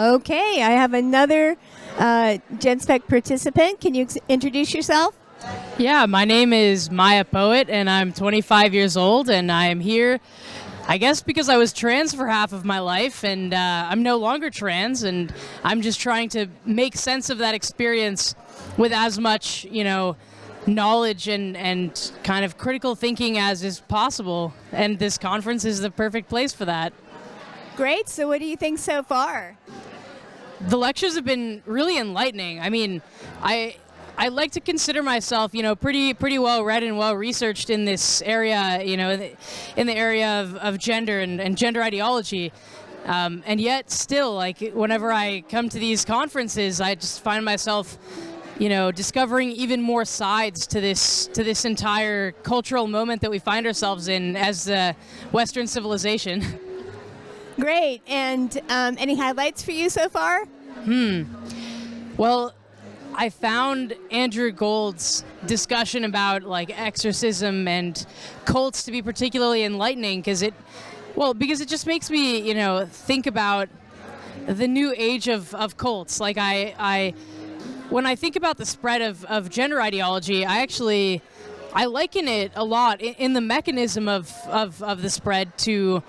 Okay, I have another Genspect participant. Can you introduce yourself? Yeah, my name is Maia Poet, and I'm 25 years old, and I am here, I guess, because I was trans for half of my life, and I'm no longer trans, and I'm just trying to make sense of that experience with as much, knowledge and kind of critical thinking as is possible, and this conference is the perfect place for that. Great. So what do you think so far? The lectures have been really enlightening. I mean, I like to consider myself, pretty well read and well researched in this area, in the area of gender and gender ideology. And yet still, like, whenever I come to these conferences, I just find myself, discovering even more sides to this entire cultural moment that we find ourselves in as Western civilization. Great. And any highlights for you so far? Well, I found Andrew Gould's discussion about exorcism and cults to be particularly enlightening because it just makes me, think about the new age of cults. Like when I think about the spread of gender ideology, I liken it a lot in the mechanism of the spread to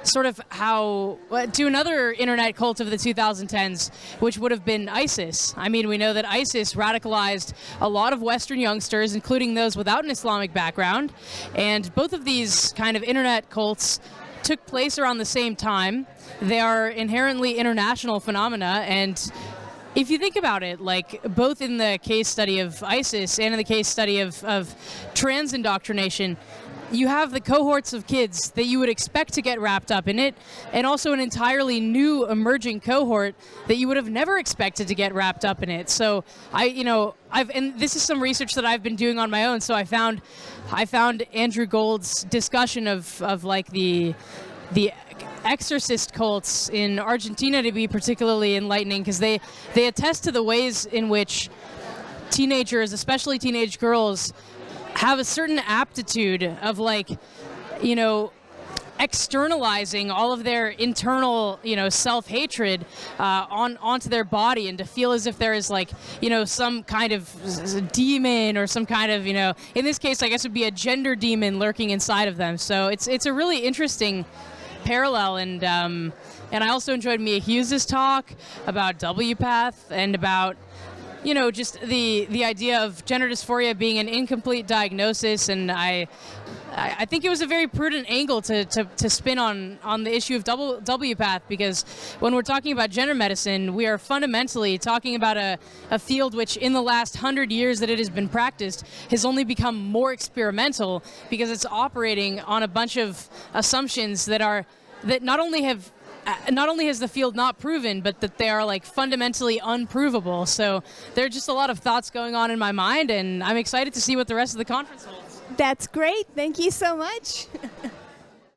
sort of to another internet cult of the 2010s, which would have been ISIS. I mean, we know that ISIS radicalized a lot of Western youngsters, including those without an Islamic background, and both of these kind of internet cults took place around the same time. They are inherently international phenomena, and if you think about it, both in the case study of ISIS and in the case study of trans indoctrination, you have the cohorts of kids that you would expect to get wrapped up in it, and also an entirely new emerging cohort that you would have never expected to get wrapped up in it. So and this is some research that I've been doing on my own. So I found Andrew Gould's discussion of the exorcist cults in Argentina to be particularly enlightening because they attest to the ways in which teenagers, especially teenage girls, have a certain aptitude of externalizing all of their internal, self-hatred onto their body, and to feel as if there is some kind of demon or some kind of, in this case, I guess it would be a gender demon lurking inside of them. So it's a really interesting parallel, and I also enjoyed Mia Hughes's talk about WPATH and about just the idea of gender dysphoria being an incomplete diagnosis, and I think it was a very prudent angle to spin on the issue of WPATH, because when we're talking about gender medicine, we are fundamentally talking about a field which in the last 100 years that it has been practiced has only become more experimental because it's operating on a bunch of assumptions that not only has the field not proven, but that they are fundamentally unprovable. So there are just a lot of thoughts going on in my mind, and I'm excited to see what the rest of the conference holds. That's great. Thank you so much.